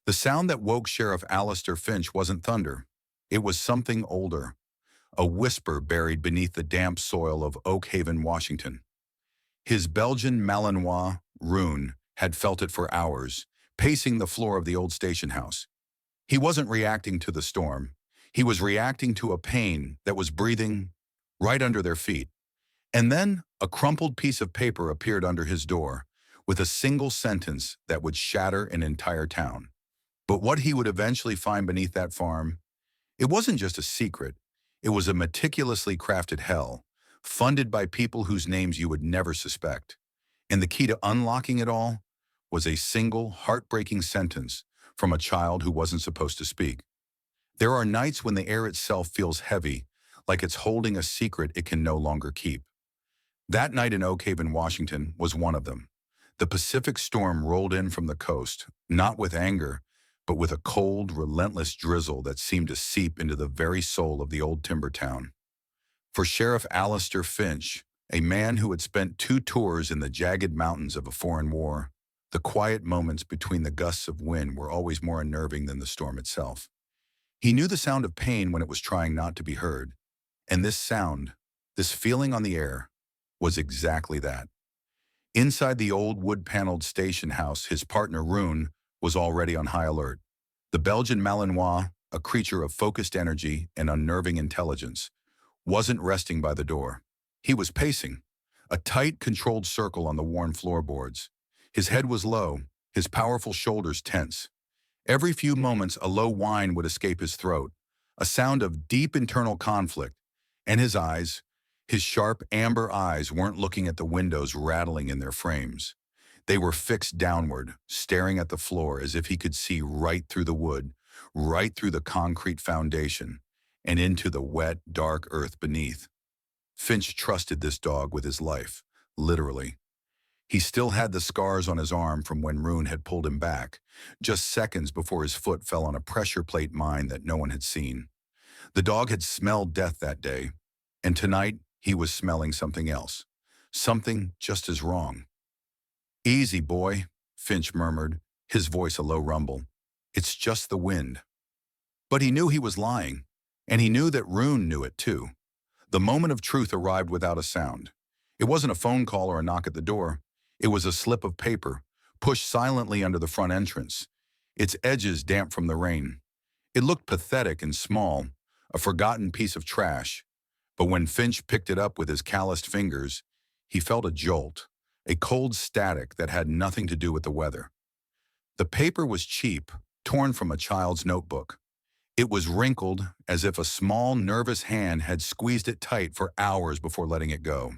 The sound that woke Sheriff Alistair Finch wasn't thunder. It was something older, a whisper buried beneath the damp soil of Oakhaven, Washington. His Belgian Malinois, Rune, had felt it for hours, pacing the floor of the old station house. He wasn't reacting to the storm. He was reacting to a pain that was breathing right under their feet. And then a crumpled piece of paper appeared under his door, with a single sentence that would shatter an entire town. But what he would eventually find beneath that farm, it wasn't just a secret. It was a meticulously crafted hell, funded by people whose names you would never suspect. And the key to unlocking it all was a single, heartbreaking sentence from a child who wasn't supposed to speak. There are nights when the air itself feels heavy, like it's holding a secret it can no longer keep. That night in Oakhaven, Washington, was one of them. The Pacific storm rolled in from the coast, not with anger, but with a cold, relentless drizzle that seemed to seep into the very soul of the old timber town. For Sheriff Alistair Finch, a man who had spent 2 tours in the jagged mountains of a foreign war, the quiet moments between the gusts of wind were always more unnerving than the storm itself. He knew the sound of pain when it was trying not to be heard, and this sound, this feeling on the air, was exactly that. Inside the old wood-paneled station house, his partner Rune was already on high alert. The Belgian Malinois, a creature of focused energy and unnerving intelligence, wasn't resting by the door. He was pacing, a tight, controlled circle on the worn floorboards. His head was low, his powerful shoulders tense. Every few moments, a low whine would escape his throat, a sound of deep internal conflict, and his eyes, his sharp amber eyes, weren't looking at the windows rattling in their frames. They were fixed downward, staring at the floor as if he could see right through the wood, right through the concrete foundation, and into the wet, dark earth beneath. Finch trusted this dog with his life, literally. He still had the scars on his arm from when Rune had pulled him back, just seconds before his foot fell on a pressure plate mine that no one had seen. The dog had smelled death that day, and tonight he was smelling something else, something just as wrong. "Easy, boy," Finch murmured, his voice a low rumble. "It's just the wind." But he knew he was lying, and he knew that Rune knew it too. The moment of truth arrived without a sound. It wasn't a phone call or a knock at the door. It was a slip of paper, pushed silently under the front entrance, its edges damp from the rain. It looked pathetic and small, a forgotten piece of trash. But when Finch picked it up with his calloused fingers, he felt a jolt, a cold static that had nothing to do with the weather. The paper was cheap, torn from a child's notebook. It was wrinkled as if a small, nervous hand had squeezed it tight for hours before letting it go.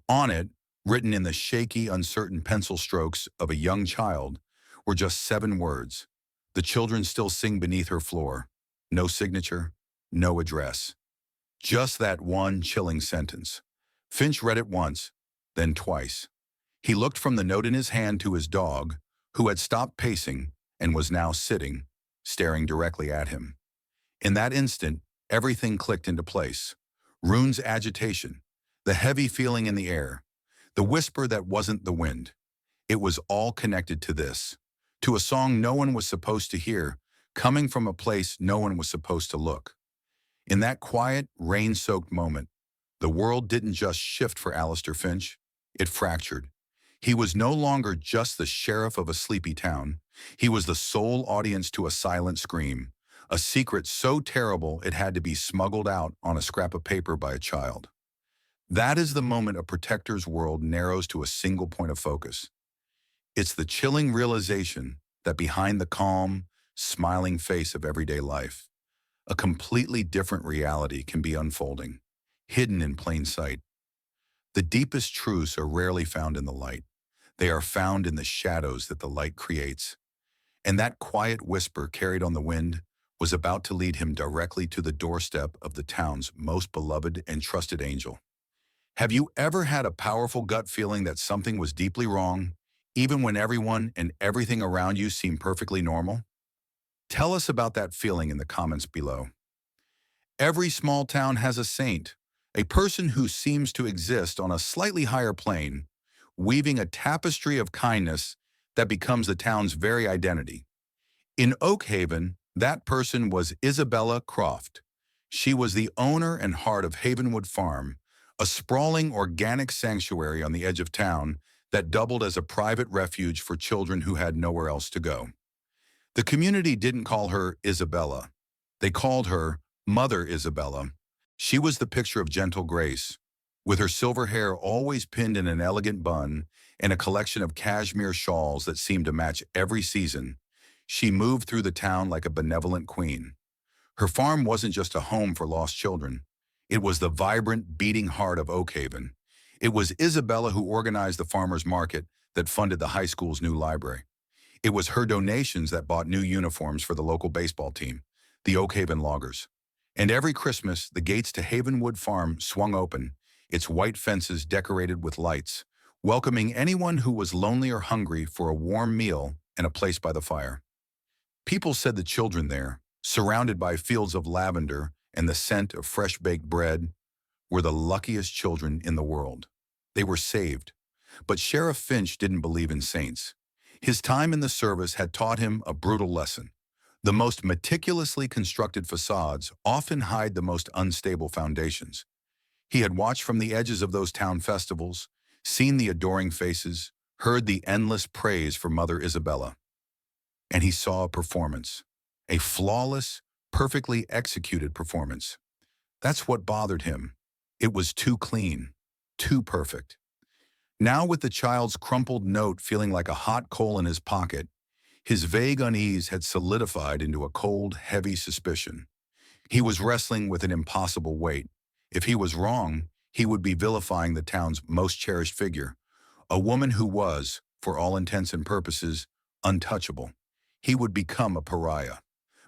On it, written in the shaky, uncertain pencil strokes of a young child, were just 7 words. "The children still sing beneath her floor." No signature, no address. Just that one chilling sentence. Finch read it once, then twice. He looked from the note in his hand to his dog, who had stopped pacing and was now sitting, staring directly at him. In that instant, everything clicked into place. Rune's agitation, the heavy feeling in the air, the whisper that wasn't the wind. It was all connected to this, to a song no one was supposed to hear, coming from a place no one was supposed to look. In that quiet, rain-soaked moment, the world didn't just shift for Alistair Finch, it fractured. He was no longer just the sheriff of a sleepy town. He was the sole audience to a silent scream, a secret so terrible it had to be smuggled out on a scrap of paper by a child. That is the moment a protector's world narrows to a single point of focus. It's the chilling realization that behind the calm, smiling face of everyday life, a completely different reality can be unfolding, hidden in plain sight. The deepest truths are rarely found in the light. They are found in the shadows that the light creates. And that quiet whisper carried on the wind was about to lead him directly to the doorstep of the town's most beloved and trusted angel. Have you ever had a powerful gut feeling that something was deeply wrong, even when everyone and everything around you seemed perfectly normal? Tell us about that feeling in the comments below. Every small town has a saint, a person who seems to exist on a slightly higher plane, weaving a tapestry of kindness that becomes the town's very identity. In Oakhaven, that person was Isabella Croft. She was the owner and heart of Havenwood Farm, a sprawling organic sanctuary on the edge of town that doubled as a private refuge for children who had nowhere else to go. The community didn't call her Isabella. They called her Mother Isabella. She was the picture of gentle grace, with her silver hair always pinned in an elegant bun and a collection of cashmere shawls that seemed to match every season. She moved through the town like a benevolent queen. Her farm wasn't just a home for lost children. It was the vibrant, beating heart of Oakhaven. It was Isabella who organized the farmers' market that funded the high school's new library. It was her donations that bought new uniforms for the local baseball team, the Oakhaven Loggers. And every Christmas, the gates to Havenwood Farm swung open, its white fences decorated with lights, welcoming anyone who was lonely or hungry for a warm meal and a place by the fire. People said the children there, surrounded by fields of lavender and the scent of fresh-baked bread, were the luckiest children in the world. They were saved. But Sheriff Finch didn't believe in saints. His time in the service had taught him a brutal lesson. The most meticulously constructed facades often hide the most unstable foundations. He had watched from the edges of those town festivals, seen the adoring faces, heard the endless praise for Mother Isabella. And he saw a performance, a flawless, perfectly executed performance. That's what bothered him. It was too clean, too perfect. Now, with the child's crumpled note feeling like a hot coal in his pocket, his vague unease had solidified into a cold, heavy suspicion. He was wrestling with an impossible weight. If he was wrong, he would be vilifying the town's most cherished figure, a woman who was, for all intents and purposes, untouchable. He would become a pariah.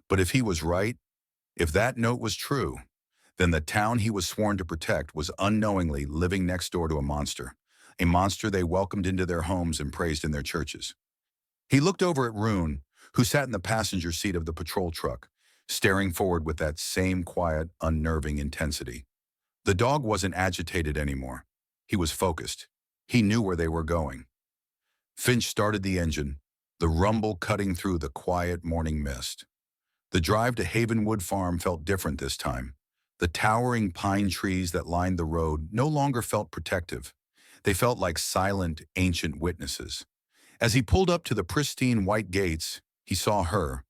But if he was right, if that note was true, then the town he was sworn to protect was unknowingly living next door to a monster they welcomed into their homes and praised in their churches. He looked over at Rune, who sat in the passenger seat of the patrol truck, staring forward with that same quiet, unnerving intensity. The dog wasn't agitated anymore. He was focused. He knew where they were going. Finch started the engine, the rumble cutting through the quiet morning mist. The drive to Havenwood Farm felt different this time. The towering pine trees that lined the road no longer felt protective. They felt like silent, ancient witnesses. As he pulled up to the pristine white gates, he saw her.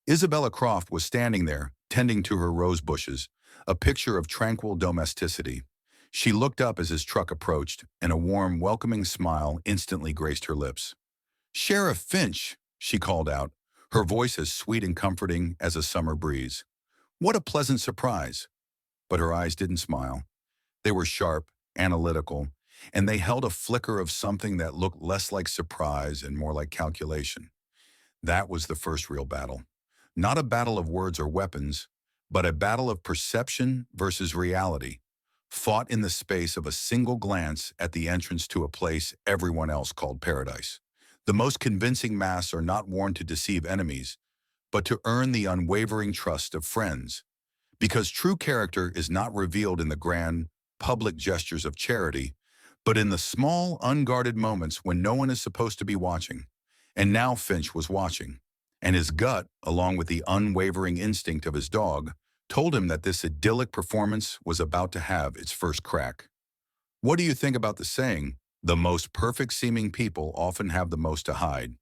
Isabella Croft was standing there, tending to her rose bushes, a picture of tranquil domesticity. She looked up as his truck approached, and a warm, welcoming smile instantly graced her lips. "Sheriff Finch," she called out, her voice as sweet and comforting as a summer breeze. "What a pleasant surprise." But her eyes didn't smile. They were sharp, analytical, and they held a flicker of something that looked less like surprise and more like calculation. That was the first real battle. Not a battle of words or weapons, but a battle of perception versus reality, fought in the space of a single glance at the entrance to a place everyone else called paradise. The most convincing masks are not worn to deceive enemies, but to earn the unwavering trust of friends. Because true character is not revealed in the grand, public gestures of charity, but in the small, unguarded moments when no one is supposed to be watching. And now Finch was watching, and his gut, along with the unwavering instinct of his dog, told him that this idyllic performance was about to have its first crack. What do you think about the saying, "The most perfect-seeming people often have the most to hide"?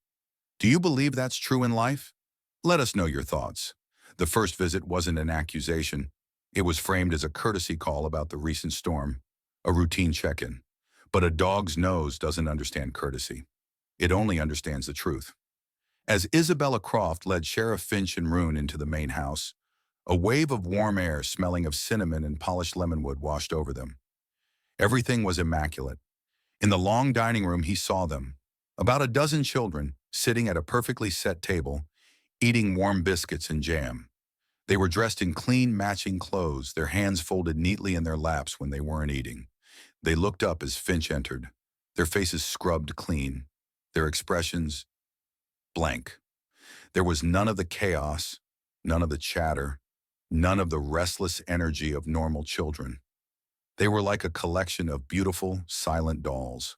Do you believe that's true in life? Let us know your thoughts. The first visit wasn't an accusation. It was framed as a courtesy call about the recent storm, a routine check-in. But a dog's nose doesn't understand courtesy. It only understands the truth. As Isabella Croft led Sheriff Finch and Rune into the main house, a wave of warm air smelling of cinnamon and polished lemonwood washed over them. Everything was immaculate. In the long dining room he saw them, about a dozen children, sitting at a perfectly set table, eating warm biscuits and jam. They were dressed in clean, matching clothes, their hands folded neatly in their laps when they weren't eating. They looked up as Finch entered, their faces scrubbed clean, their expressions blank. There was none of the chaos, none of the chatter, none of the restless energy of normal children. They were like a collection of beautiful, silent dolls.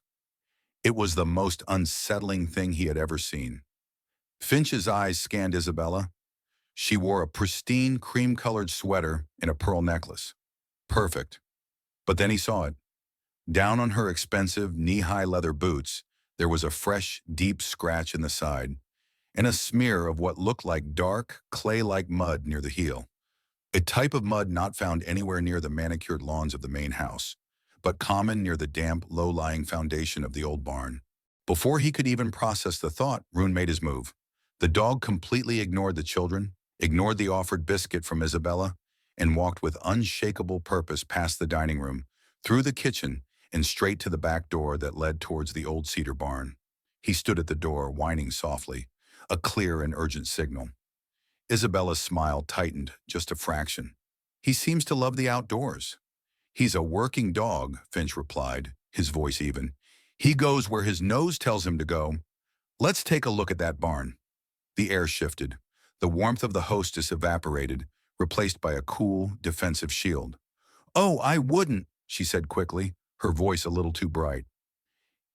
It was the most unsettling thing he had ever seen. Finch's eyes scanned Isabella. She wore a pristine cream-colored sweater and a pearl necklace. Perfect. But then he saw it. Down on her expensive knee-high leather boots, there was a fresh, deep scratch in the side, and a smear of what looked like dark, clay-like mud near the heel. A type of mud not found anywhere near the manicured lawns of the main house, but common near the damp, low-lying foundation of the old barn. Before he could even process the thought, Rune made his move. The dog completely ignored the children, ignored the offered biscuit from Isabella, and walked with unshakable purpose past the dining room, through the kitchen, and straight to the back door that led towards the old cedar barn. He stood at the door, whining softly, a clear and urgent signal. Isabella's smile tightened just a fraction. He seems to love the outdoors. He's a working dog, Finch replied, his voice even. He goes where his nose tells him to go. Let's take a look at that barn. The air shifted. The warmth of the hostess evaporated, replaced by a cool, defensive shield. Oh, I wouldn't, she said quickly, her voice a little too bright.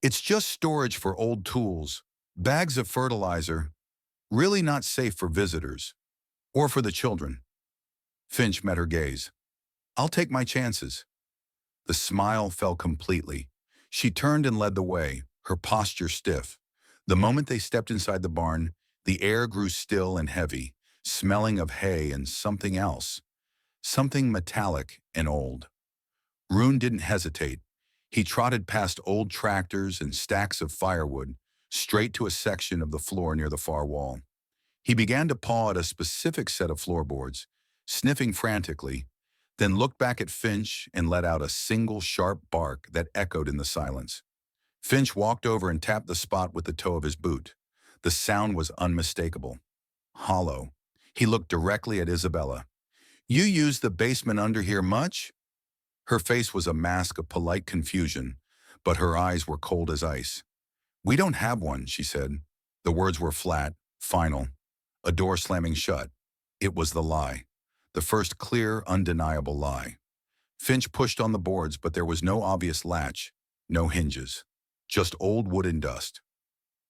It's just storage for old tools, bags of fertilizer, really not safe for visitors, or for the children. Finch met her gaze. I'll take my chances. The smile fell completely. She turned and led the way, her posture stiff. The moment they stepped inside the barn, the air grew still and heavy, smelling of hay and something else, something metallic and old. Rune didn't hesitate. He trotted past old tractors and stacks of firewood, straight to a section of the floor near the far wall. He began to paw at a specific set of floorboards, sniffing frantically, then looked back at Finch and let out a single sharp bark that echoed in the silence. Finch walked over and tapped the spot with the toe of his boot. The sound was unmistakable. Hollow. He looked directly at Isabella. You use the basement under here much? Her face was a mask of polite confusion, but her eyes were cold as ice. We don't have one, she said. The words were flat, final. A door slamming shut. It was the lie. The first clear, undeniable lie. Finch pushed on the boards, but there was no obvious latch, no hinges. Just old wood and dust.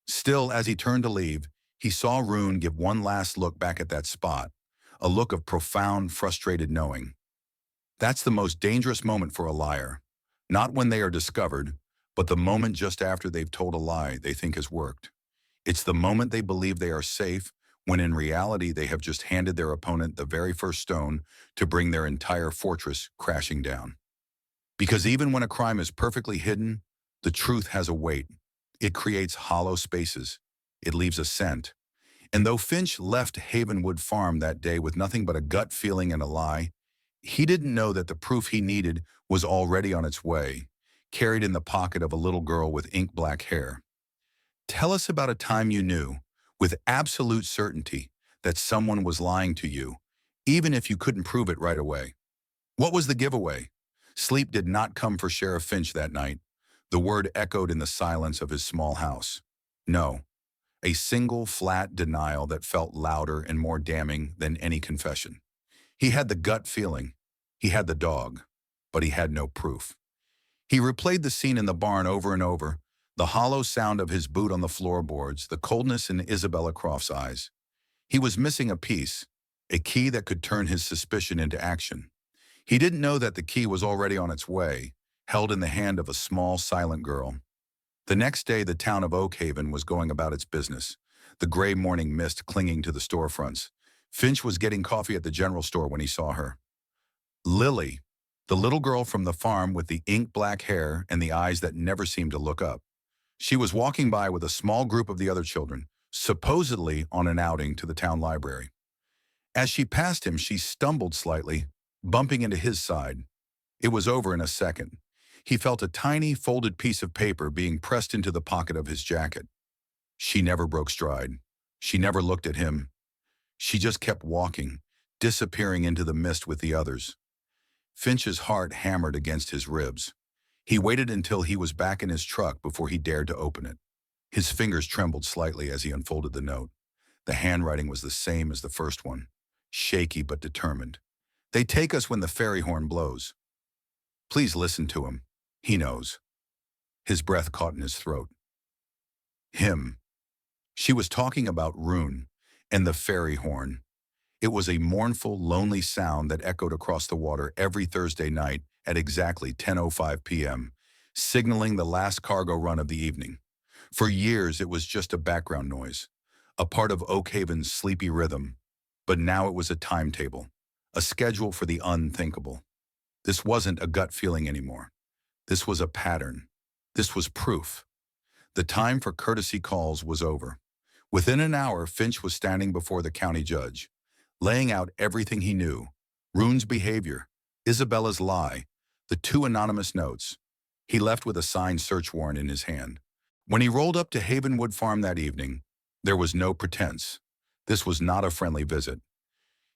Still, as he turned to leave, he saw Rune give one last look back at that spot, a look of profound, frustrated knowing. That's the most dangerous moment for a liar. Not when they are discovered, but the moment just after they've told a lie they think has worked. It's the moment they believe they are safe, when in reality they have just handed their opponent the very first stone to bring their entire fortress crashing down. Because even when a crime is perfectly hidden, the truth has a weight. It creates hollow spaces. It leaves a scent. And though Finch left Havenwood Farm that day with nothing but a gut feeling and a lie, he didn't know that the proof he needed was already on its way, carried in the pocket of a little girl with ink-black hair. Tell us about a time you knew, with absolute certainty, that someone was lying to you, even if you couldn't prove it right away. What was the giveaway? Sleep did not come for Sheriff Finch that night. The word echoed in the silence of his small house. No. A single, flat denial that felt louder and more damning than any confession. He had the gut feeling. He had the dog. But he had no proof. He replayed the scene in the barn over and over, the hollow sound of his boot on the floorboards, the coldness in Isabella Croft's eyes. He was missing a piece, a key that could turn his suspicion into action. He didn't know that the key was already on its way, held in the hand of a small, silent girl. The next day, the town of Oakhaven was going about its business, the gray morning mist clinging to the storefronts. Finch was getting coffee at the general store when he saw her. Lily, the little girl from the farm with the ink-black hair and the eyes that never seemed to look up. She was walking by with a small group of the other children, supposedly on an outing to the town library. As she passed him, she stumbled slightly, bumping into his side. It was over in a second. He felt a tiny, folded piece of paper being pressed into the pocket of his jacket. She never broke stride. She never looked at him. She just kept walking, disappearing into the mist with the others. Finch's heart hammered against his ribs. He waited until he was back in his truck before he dared to open it. His fingers trembled slightly as he unfolded the note. The handwriting was the same as the first one, shaky but determined. They take us when the fairy horn blows. Please listen to him. He knows. His breath caught in his throat. Him. She was talking about Rune and the fairy horn. It was a mournful, lonely sound that echoed across the water every Thursday night at exactly 10:05 p.m., signaling the last cargo run of the evening. For years, it was just a background noise, a part of Oakhaven's sleepy rhythm, but now it was a timetable, a schedule for the unthinkable. This wasn't a gut feeling anymore. This was a pattern. This was proof. The time for courtesy calls was over. Within an hour, Finch was standing before the county judge, laying out everything he knew: Rune's behavior, Isabella's lie, the two anonymous notes. He left with a signed search warrant in his hand. When he rolled up to Havenwood Farm that evening, there was no pretense. This was not a friendly visit.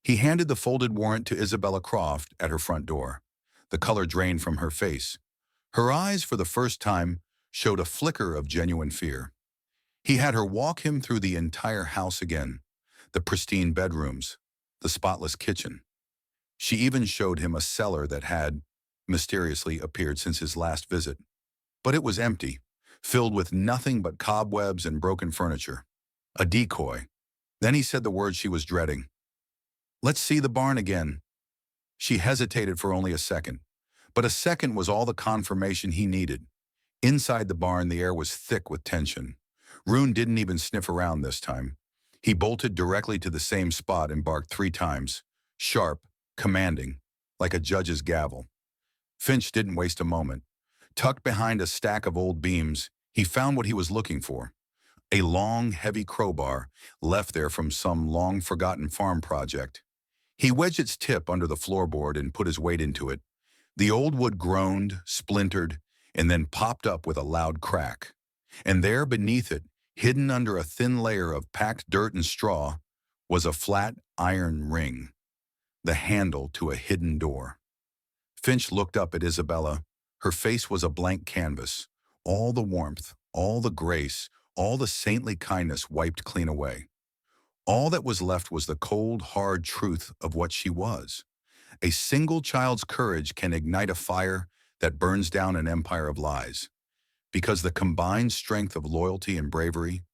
He handed the folded warrant to Isabella Croft at her front door. The color drained from her face. Her eyes, for the first time, showed a flicker of genuine fear. He had her walk him through the entire house again, the pristine bedrooms, the spotless kitchen. She even showed him a cellar that had, mysteriously, appeared since his last visit. But it was empty, filled with nothing but cobwebs and broken furniture. A decoy. Then he said the word she was dreading. "Let's see the barn again." She hesitated for only a second, but a second was all the confirmation he needed. Inside the barn, the air was thick with tension. Rune didn't even sniff around this time. He bolted directly to the same spot and barked 3 times, sharp, commanding, like a judge's gavel. Finch didn't waste a moment. Tucked behind a stack of old beams, he found what he was looking for: a long, heavy crowbar left there from some long-forgotten farm project. He wedged its tip under the floorboard and put his weight into it. The old wood groaned, splintered, and then popped up with a loud crack. And there beneath it, hidden under a thin layer of packed dirt and straw, was a flat iron ring, the handle to a hidden door. Finch looked up at Isabella. Her face was a blank canvas. All the warmth, all the grace, all the saintly kindness wiped clean away. All that was left was the cold, hard truth of what she was. A single child's courage can ignite a fire that burns down an empire of lies. Because the combined strength of loyalty and bravery,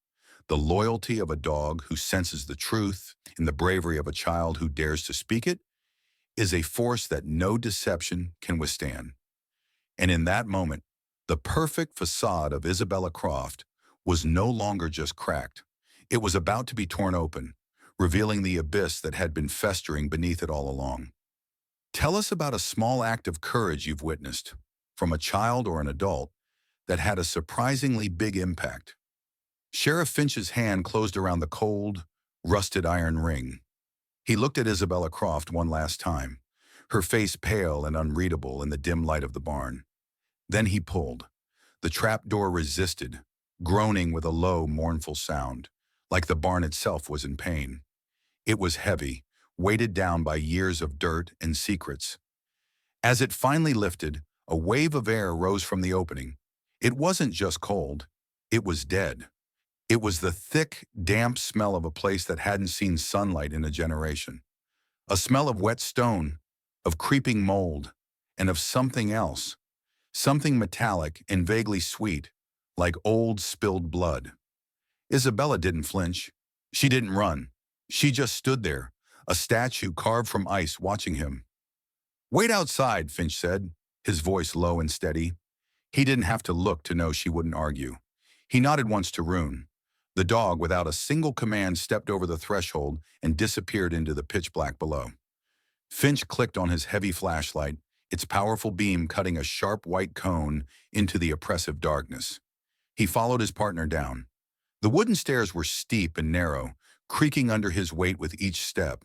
the loyalty of a dog who senses the truth and the bravery of a child who dares to speak it, is a force that no deception can withstand. And in that moment, the perfect facade of Isabella Croft was no longer just cracked. It was about to be torn open, revealing the abyss that had been festering beneath it all along. Tell us about a small act of courage you've witnessed, from a child or an adult, that had a surprisingly big impact. Sheriff Finch's hand closed around the cold, rusted iron ring. He looked at Isabella Croft one last time, her face pale and unreadable in the dim light of the barn. Then he pulled. The trap door resisted, groaning with a low, mournful sound, like the barn itself was in pain. It was heavy, weighted down by years of dirt and secrets. As it finally lifted, a wave of air rose from the opening. It wasn't just cold. It was dead. It was the thick, damp smell of a place that hadn't seen sunlight in a generation. A smell of wet stone, of creeping mold, and of something else. Something metallic and vaguely sweet, like old spilled blood. Isabella didn't flinch. She didn't run. She just stood there, a statue carved from ice, watching him. "Wait outside," Finch said, his voice low and steady. He didn't have to look to know she wouldn't argue. He nodded once to Rune. The dog, without a single command, stepped over the threshold and disappeared into the pitch black below. Finch clicked on his heavy flashlight, its powerful beam cutting a sharp white cone into the oppressive darkness. He followed his partner down. The wooden stairs were steep and narrow, creaking under his weight with each step.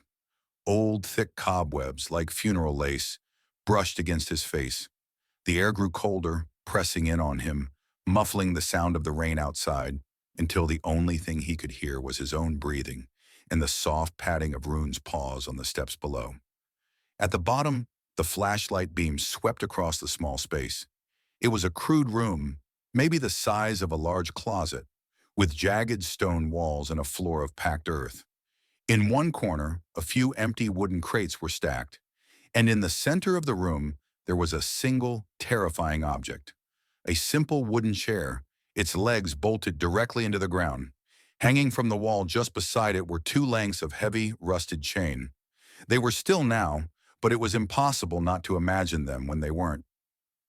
Old, thick cobwebs, like funeral lace, brushed against his face. The air grew colder, pressing in on him, muffling the sound of the rain outside, until the only thing he could hear was his own breathing and the soft padding of Rune's paws on the steps below. At the bottom, the flashlight beam swept across the small space. It was a crude room, maybe the size of a large closet, with jagged stone walls and a floor of packed earth. In one corner, a few empty wooden crates were stacked, and in the center of the room, there was a single, terrifying object. A simple wooden chair, its legs bolted directly into the ground. Hanging from the wall just beside it were two lengths of heavy, rusted chain. They were still now, but it was impossible not to imagine them when they weren't.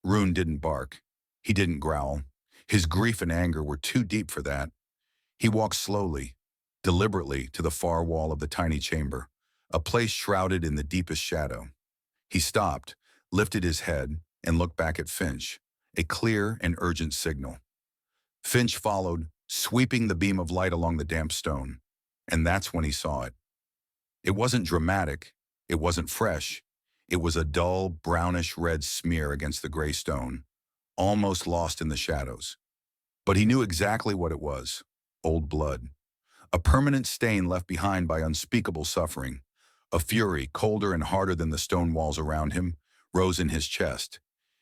Rune didn't bark. He didn't growl. His grief and anger were too deep for that. He walked slowly, deliberately to the far wall of the tiny chamber, a place shrouded in the deepest shadow. He stopped, lifted his head, and looked back at Finch, a clear and urgent signal. Finch followed, sweeping the beam of light along the damp stone. And that's when he saw it. It wasn't dramatic. It wasn't fresh. It was a dull, brownish-red smear against the gray stone, almost lost in the shadows. But he knew exactly what it was: old blood. A permanent stain left behind by unspeakable suffering. A fury, colder and harder than the stone walls around him, rose in his chest.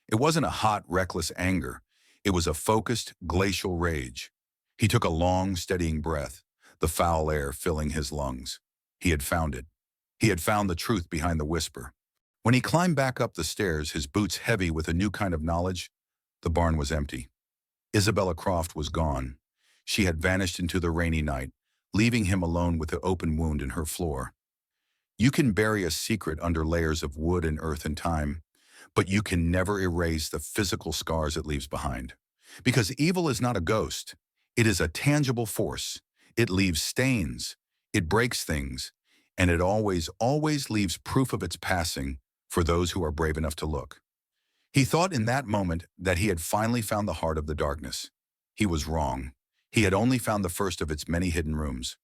It wasn't a hot, reckless anger. It was a focused, glacial rage. He took a long, steadying breath, the foul air filling his lungs. He had found it. He had found the truth behind the whisper. When he climbed back up the stairs, his boots heavy with a new kind of knowledge, the barn was empty. Isabella Croft was gone. She had vanished into the rainy night, leaving him alone with the open wound in her floor. You can bury a secret under layers of wood and earth and time, but you can never erase the physical scars it leaves behind. Because evil is not a ghost. It is a tangible force. It leaves stains. It breaks things. And it always, always leaves proof of its passing for those who are brave enough to look. He thought in that moment that he had finally found the heart of the darkness. He was wrong. He had only found the first of its many hidden rooms.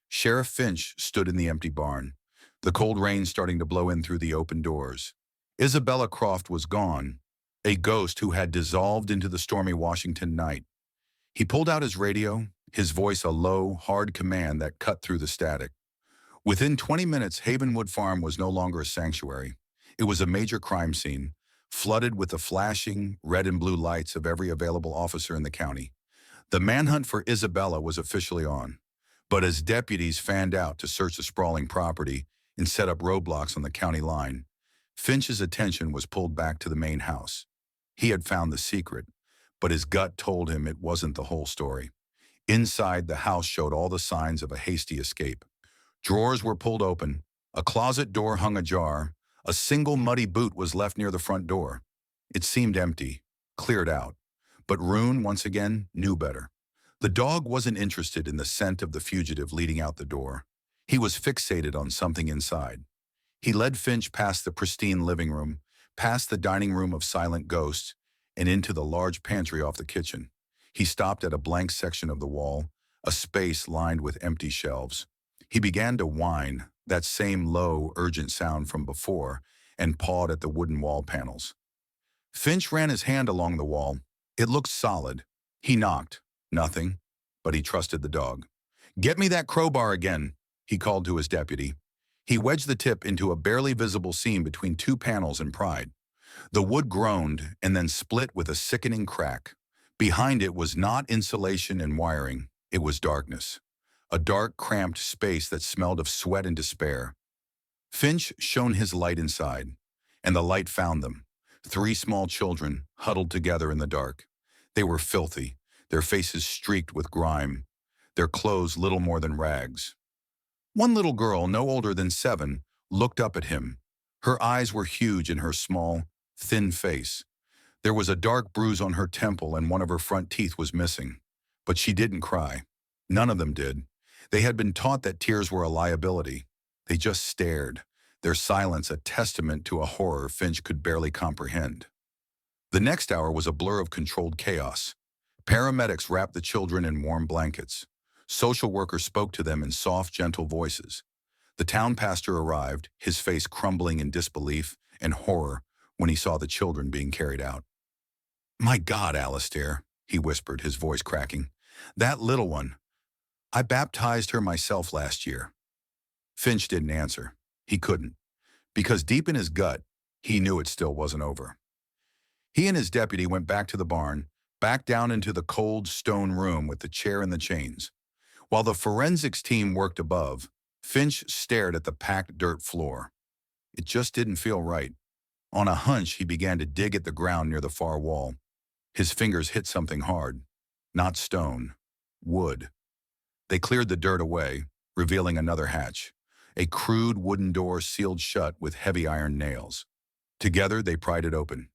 Sheriff Finch stood in the empty barn, the cold rain starting to blow in through the open doors. Isabella Croft was gone, a ghost who had dissolved into the stormy Washington night. He pulled out his radio, his voice a low, hard command that cut through the static. Within 20 minutes, Havenwood Farm was no longer a sanctuary. It was a major crime scene, flooded with the flashing red and blue lights of every available officer in the county. The manhunt for Isabella was officially on. But as deputies fanned out to search the sprawling property and set up roadblocks on the county line, Finch's attention was pulled back to the main house. He had found the secret, but his gut told him it wasn't the whole story. Inside, the house showed all the signs of a hasty escape. Drawers were pulled open, a closet door hung ajar, a single muddy boot was left near the front door. It seemed empty, cleared out. But Rune, once again, knew better. The dog wasn't interested in the scent of the fugitive leading out the door. He was fixated on something inside. He led Finch past the pristine living room, past the dining room of silent ghosts, and into the large pantry off the kitchen. He stopped at a blank section of the wall, a space lined with empty shelves. He began to whine, that same low, urgent sound from before, and pawed at the wooden wall panels. Finch ran his hand along the wall. It looked solid. He knocked. Nothing, but he trusted the dog. "Get me that crowbar again," he called to his deputy. He wedged the tip into a barely visible seam between two panels and pried. The wood groaned and then split with a sickening crack. Behind it was not insulation and wiring. It was darkness. A dark, cramped space that smelled of sweat and despair. Finch shone his light inside, and the light found them. 3 small children, huddled together in the dark. They were filthy, their faces streaked with grime, their clothes little more than rags. One little girl, no older than 7, looked up at him. Her eyes were huge in her small, thin face. There was a dark bruise on her temple and one of her front teeth was missing. But she didn't cry. None of them did. They had been taught that tears were a liability. They just stared, their silence a testament to a horror Finch could barely comprehend. The next hour was a blur of controlled chaos. Paramedics wrapped the children in warm blankets. Social workers spoke to them in soft, gentle voices. The town pastor arrived, his face crumbling in disbelief and horror when he saw the children being carried out. "My God, Alistair," he whispered, his voice cracking. "That little one. I baptized her myself last year." Finch didn't answer. He couldn't. Because deep in his gut, he knew it still wasn't over. He and his deputy went back to the barn, back down into the cold stone room with the chair and the chains. While the forensics team worked above, Finch stared at the packed dirt floor. It just didn't feel right. On a hunch, he began to dig at the ground near the far wall. His fingers hit something hard. Not stone. Wood. They cleared the dirt away, revealing another hatch, a crude wooden door sealed shut with heavy iron nails. Together, they pried it open.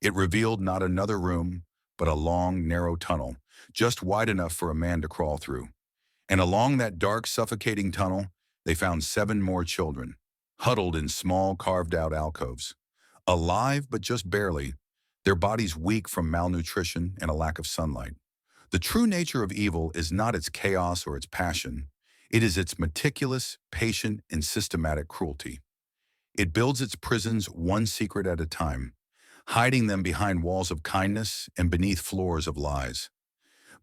It revealed not another room, but a long, narrow tunnel, just wide enough for a man to crawl through. And along that dark, suffocating tunnel, they found 7 more children, huddled in small, carved-out alcoves. Alive, but just barely, their bodies weak from malnutrition and a lack of sunlight. The true nature of evil is not its chaos or its passion. It is its meticulous, patient, and systematic cruelty. It builds its prisons one secret at a time, hiding them behind walls of kindness and beneath floors of lies.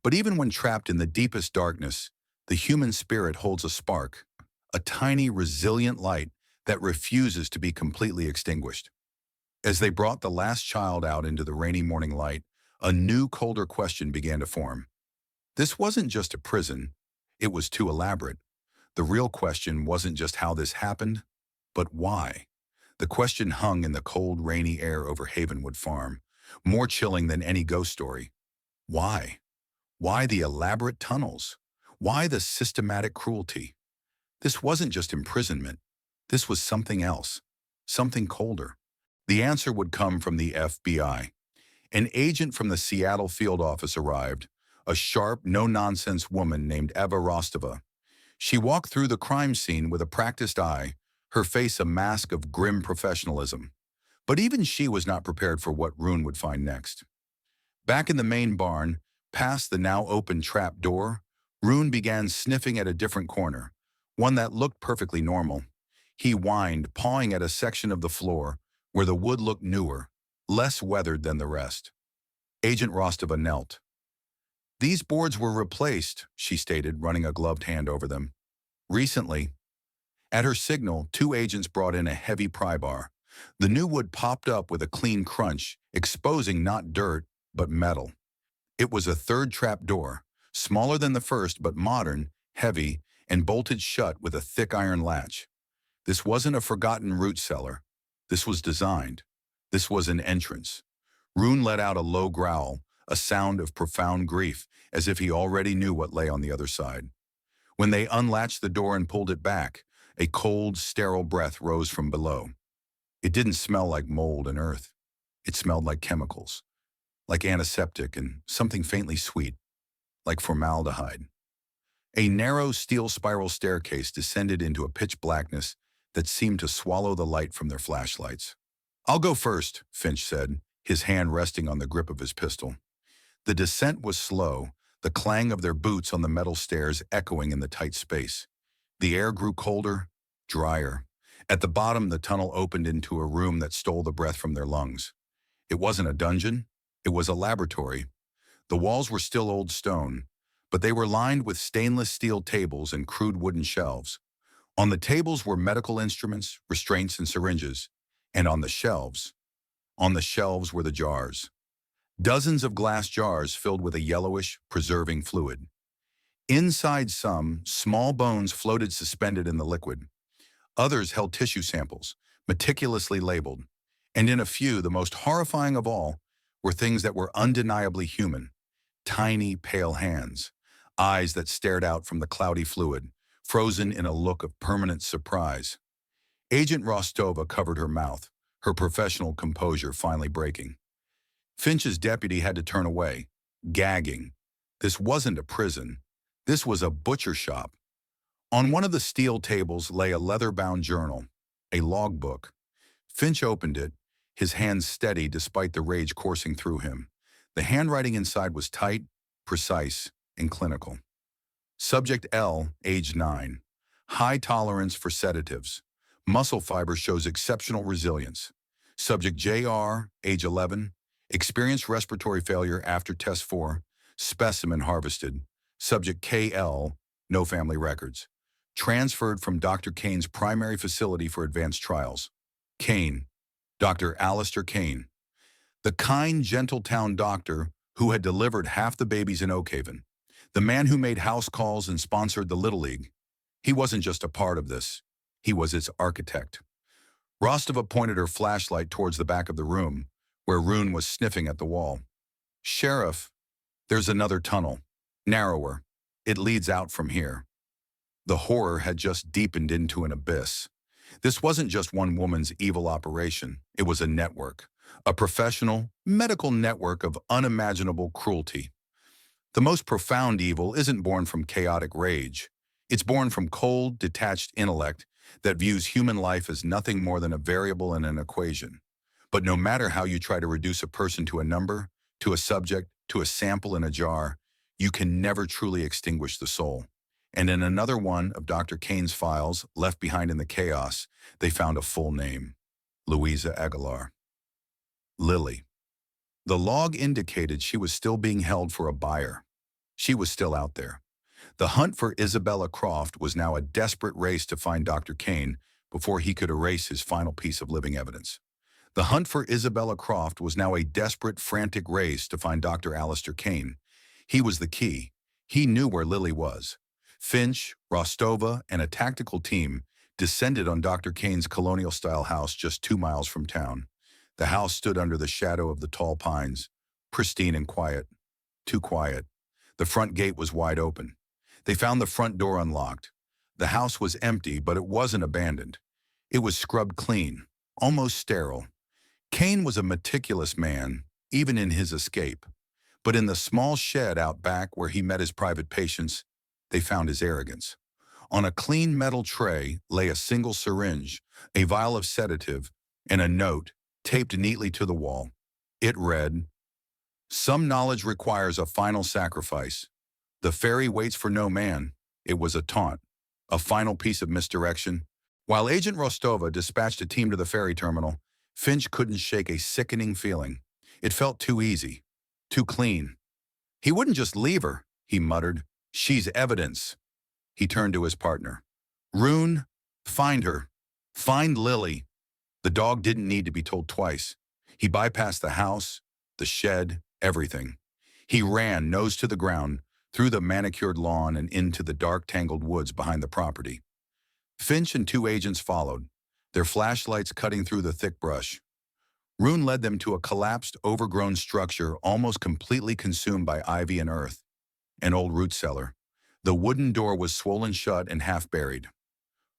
But even when trapped in the deepest darkness, the human spirit holds a spark, a tiny, resilient light that refuses to be completely extinguished. As they brought the last child out into the rainy morning light, a new, colder question began to form. This wasn't just a prison, it was too elaborate. The real question wasn't just how this happened, but why. The question hung in the cold, rainy air over Havenwood Farm, more chilling than any ghost story. Why? Why the elaborate tunnels? Why the systematic cruelty? This wasn't just imprisonment. This was something else, something colder. The answer would come from the FBI. An agent from the Seattle field office arrived, a sharp, no-nonsense woman named Eva Rostova. She walked through the crime scene with a practiced eye, her face a mask of grim professionalism. But even she was not prepared for what Rune would find next. Back in the main barn, past the now open trap door, Rune began sniffing at a different corner, one that looked perfectly normal. He whined, pawing at a section of the floor where the wood looked newer, less weathered than the rest. Agent Rostova knelt. "These boards were replaced," she stated, running a gloved hand over them. "Recently." At her signal, 2 agents brought in a heavy pry bar. The new wood popped up with a clean crunch, exposing not dirt, but metal. It was a third trap door, smaller than the first but modern, heavy, and bolted shut with a thick iron latch. This wasn't a forgotten root cellar. This was designed. This was an entrance. Rune let out a low growl, a sound of profound grief, as if he already knew what lay on the other side. When they unlatched the door and pulled it back, a cold, sterile breath rose from below. It didn't smell like mold and earth. It smelled like chemicals, like antiseptic and something faintly sweet, like formaldehyde. A narrow steel spiral staircase descended into a pitch blackness that seemed to swallow the light from their flashlights. "I'll go first," Finch said, his hand resting on the grip of his pistol. The descent was slow, the clang of their boots on the metal stairs echoing in the tight space. The air grew colder, drier. At the bottom, the tunnel opened into a room that stole the breath from their lungs. It wasn't a dungeon, it was a laboratory. The walls were still old stone, but they were lined with stainless steel tables and crude wooden shelves. On the tables were medical instruments, restraints, and syringes, and on the shelves were the jars. Dozens of glass jars filled with a yellowish, preserving fluid. Inside some, small bones floated suspended in the liquid. Others held tissue samples, meticulously labeled. And in a few, the most horrifying of all, were things that were undeniably human. Tiny, pale hands, eyes that stared out from the cloudy fluid, frozen in a look of permanent surprise. Agent Rostova covered her mouth, her professional composure finally breaking. Finch's deputy had to turn away, gagging. This wasn't a prison. This was a butcher shop. On one of the steel tables lay a leather-bound journal, a logbook. Finch opened it, his hands steady despite the rage coursing through him. The handwriting inside was tight, precise, and clinical. Subject L, age 9. High tolerance for sedatives. Muscle fiber shows exceptional resilience. Subject JR, age 11. Experienced respiratory failure after test 4. Specimen harvested. Subject KL, no family records. Transferred from Dr. Kane's primary facility for advanced trials. Kane, Dr. Alistair Kane. The kind, gentle town doctor who had delivered half the babies in Oakhaven. The man who made house calls and sponsored the Little League. He wasn't just a part of this. He was its architect. Rostova pointed her flashlight towards the back of the room, where Rune was sniffing at the wall. "Sheriff, there's another tunnel. Narrower. It leads out from here. The horror had just deepened into an abyss. This wasn't just one woman's evil operation. It was a network, a professional, medical network of unimaginable cruelty. The most profound evil isn't born from chaotic rage. It's born from cold, detached intellect that views human life as nothing more than a variable in an equation. But no matter how you try to reduce a person to a number, to a subject, to a sample in a jar, you can never truly extinguish the soul. And in another one of Dr. Kane's files, left behind in the chaos, they found a full name: Louisa Aguilar. Lily. The log indicated she was still being held for a buyer. She was still out there. The hunt for Isabella Croft was now a desperate race to find Dr. Kane before he could erase his final piece of living evidence. The hunt for Isabella Croft was now a desperate, frantic race to find Dr. Alistair Kane. He was the key. He knew where Lily was. Finch, Rostova, and a tactical team descended on Dr. Kane's colonial-style house just 2 miles from town. The house stood under the shadow of the tall pines, pristine and quiet. Too quiet. The front gate was wide open. They found the front door unlocked. The house was empty, but it wasn't abandoned. It was scrubbed clean, almost sterile. Kane was a meticulous man, even in his escape. But in the small shed out back where he met his private patients, they found his arrogance. On a clean metal tray lay a single syringe, a vial of sedative, and a note taped neatly to the wall. It read, "Some knowledge requires a final sacrifice. The ferry waits for no man." It was a taunt, a final piece of misdirection. While Agent Rostova dispatched a team to the ferry terminal, Finch couldn't shake a sickening feeling. It felt too easy, too clean. He wouldn't just leave her, he muttered. She's evidence. He turned to his partner. Rune, find her. Find Lily. The dog didn't need to be told twice. He bypassed the house, the shed, everything. He ran, nose to the ground, through the manicured lawn and into the dark, tangled woods behind the property. Finch and 2 agents followed, their flashlights cutting through the thick brush. Rune led them to a collapsed, overgrown structure almost completely consumed by ivy and earth. An old root cellar. The wooden door was swollen shut and half buried.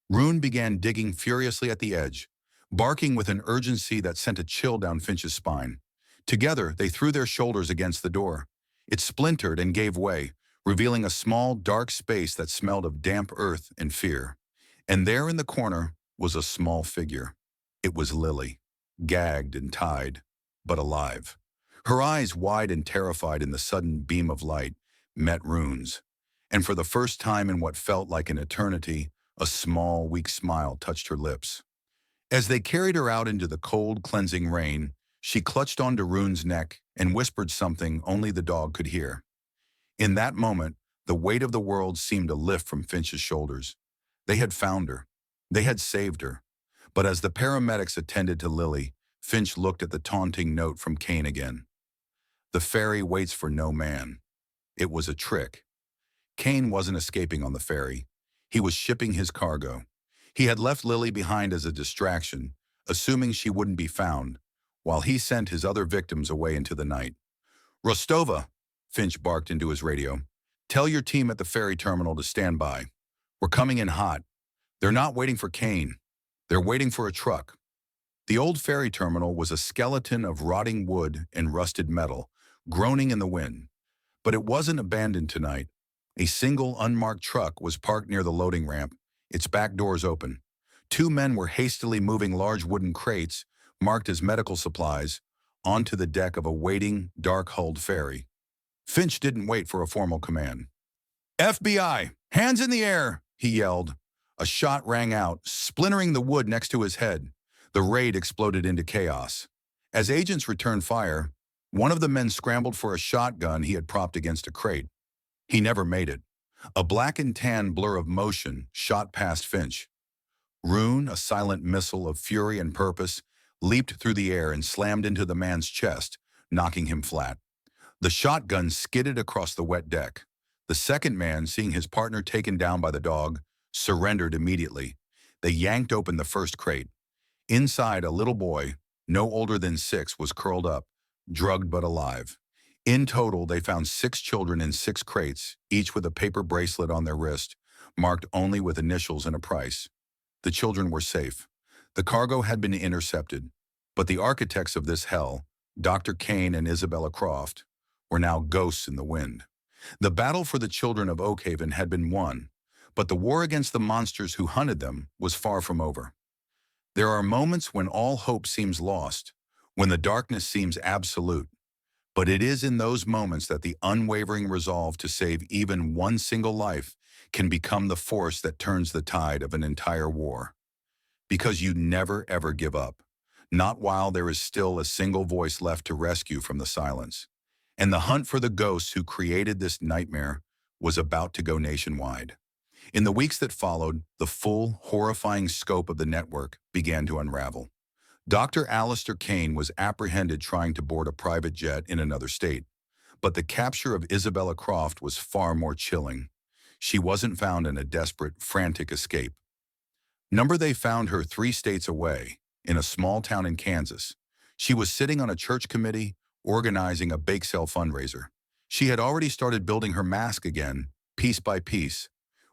Rune began digging furiously at the edge, barking with an urgency that sent a chill down Finch's spine. Together, they threw their shoulders against the door. It splintered and gave way, revealing a small, dark space that smelled of damp earth and fear. And there in the corner was a small figure. It was Lily, gagged and tied, but alive. Her eyes, wide and terrified in the sudden beam of light, met Rune's. And for the first time in what felt like an eternity, a small, weak smile touched her lips. As they carried her out into the cold, cleansing rain, she clutched onto Rune's neck and whispered something only the dog could hear. In that moment, the weight of the world seemed to lift from Finch's shoulders. They had found her. They had saved her. But as the paramedics attended to Lily, Finch looked at the taunting note from Kane again. The ferry waits for no man. It was a trick. Kane wasn't escaping on the ferry. He was shipping his cargo. He had left Lily behind as a distraction, assuming she wouldn't be found, while he sent his other victims away into the night. Rostova, Finch barked into his radio. Tell your team at the ferry terminal to stand by. We're coming in hot. They're not waiting for Kane. They're waiting for a truck. The old ferry terminal was a skeleton of rotting wood and rusted metal, groaning in the wind. But it wasn't abandoned tonight. A single unmarked truck was parked near the loading ramp, its back doors open. 2 men were hastily moving large wooden crates, marked as medical supplies, onto the deck of a waiting, dark-hulled ferry. Finch didn't wait for a formal command. FBI, hands in the air, he yelled. A shot rang out, splintering the wood next to his head. The raid exploded into chaos. As agents returned fire, one of the men scrambled for a shotgun he had propped against a crate. He never made it. A black and tan blur of motion shot past Finch. Rune, a silent missile of fury and purpose, leaped through the air and slammed into the man's chest, knocking him flat. The shotgun skidded across the wet deck. The second man, seeing his partner taken down by the dog, surrendered immediately. They yanked open the first crate. Inside, a little boy, no older than 6, was curled up, drugged but alive. In total, they found 6 children in 6 crates, each with a paper bracelet on their wrist, marked only with initials and a price. The children were safe. The cargo had been intercepted, but the architects of this hell, Dr. Kane and Isabella Croft, were now ghosts in the wind. The battle for the children of Oakhaven had been won, but the war against the monsters who hunted them was far from over. There are moments when all hope seems lost, when the darkness seems absolute, but it is in those moments that the unwavering resolve to save even one single life can become the force that turns the tide of an entire war. Because you never ever give up, not while there is still a single voice left to rescue from the silence. And the hunt for the ghosts who created this nightmare was about to go nationwide. In the weeks that followed, the full, horrifying scope of the network began to unravel. Dr. Alistair Kane was apprehended trying to board a private jet in another state, but the capture of Isabella Croft was far more chilling. She wasn't found in a desperate, frantic escape. They found her 3 states away, in a small town in Kansas. She was sitting on a church committee, organizing a bake sale fundraiser. She had already started building her mask again, piece by piece.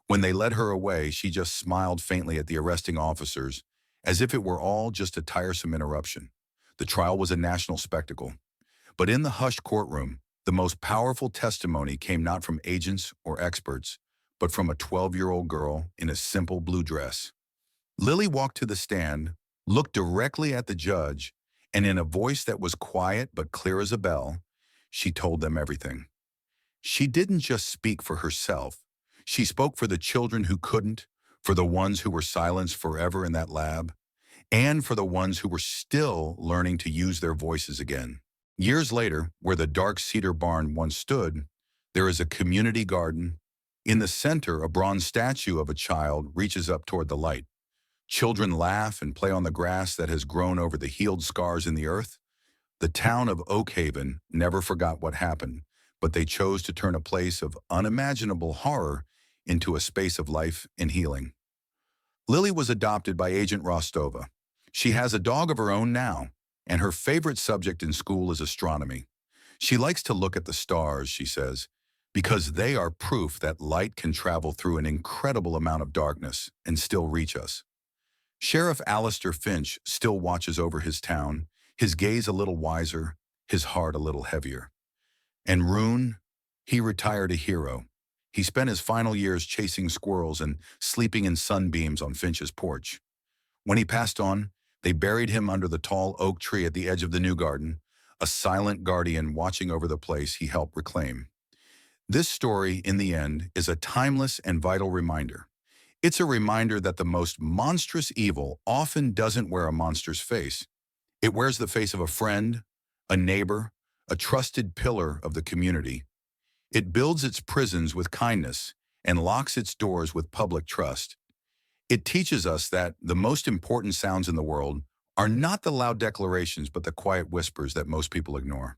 When they led her away, she just smiled faintly at the arresting officers, as if it were all just a tiresome interruption. The trial was a national spectacle. But in the hushed courtroom, the most powerful testimony came not from agents or experts, but from a 12-year-old girl in a simple blue dress. Lily walked to the stand, looked directly at the judge, and in a voice that was quiet but clear as a bell, she told them everything. She didn't just speak for herself. She spoke for the children who couldn't, for the ones who were silenced forever in that lab, and for the ones who were still learning to use their voices again. Years later, where the dark cedar barn once stood, there is a community garden. In the center, a bronze statue of a child reaches up toward the light. Children laugh and play on the grass that has grown over the healed scars in the earth. The town of Oakhaven never forgot what happened, but they chose to turn a place of unimaginable horror into a space of life and healing. Lily was adopted by Agent Rostova. She has a dog of her own now, and her favorite subject in school is astronomy. She likes to look at the stars, she says, because they are proof that light can travel through an incredible amount of darkness and still reach us. Sheriff Alistair Finch still watches over his town, his gaze a little wiser, his heart a little heavier. And Rune, he retired a hero. He spent his final years chasing squirrels and sleeping in sunbeams on Finch's porch. When he passed on, they buried him under the tall oak tree at the edge of the new garden, a silent guardian watching over the place he helped reclaim. This story, in the end, is a timeless and vital reminder. It's a reminder that the most monstrous evil often doesn't wear a monster's face. It wears the face of a friend, a neighbor, a trusted pillar of the community. It builds its prisons with kindness and locks its doors with public trust. It teaches us that the most important sounds in the world are not the loud declarations but the quiet whispers that most people ignore.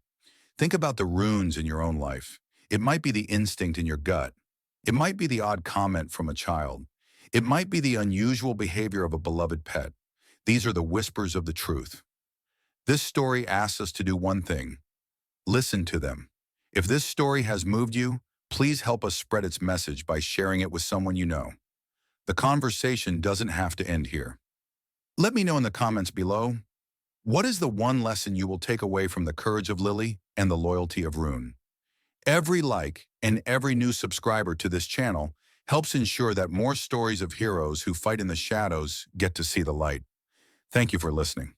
Think about the runes in your own life. It might be the instinct in your gut. It might be the odd comment from a child. It might be the unusual behavior of a beloved pet. These are the whispers of the truth. This story asks us to do one thing: listen to them. If this story has moved you, please help us spread its message by sharing it with someone you know. The conversation doesn't have to end here. Let me know in the comments below, what is the one lesson you will take away from the courage of Lily and the loyalty of Rune? Every like and every new subscriber to this channel helps ensure that more stories of heroes who fight in the shadows get to see the light. Thank you for listening.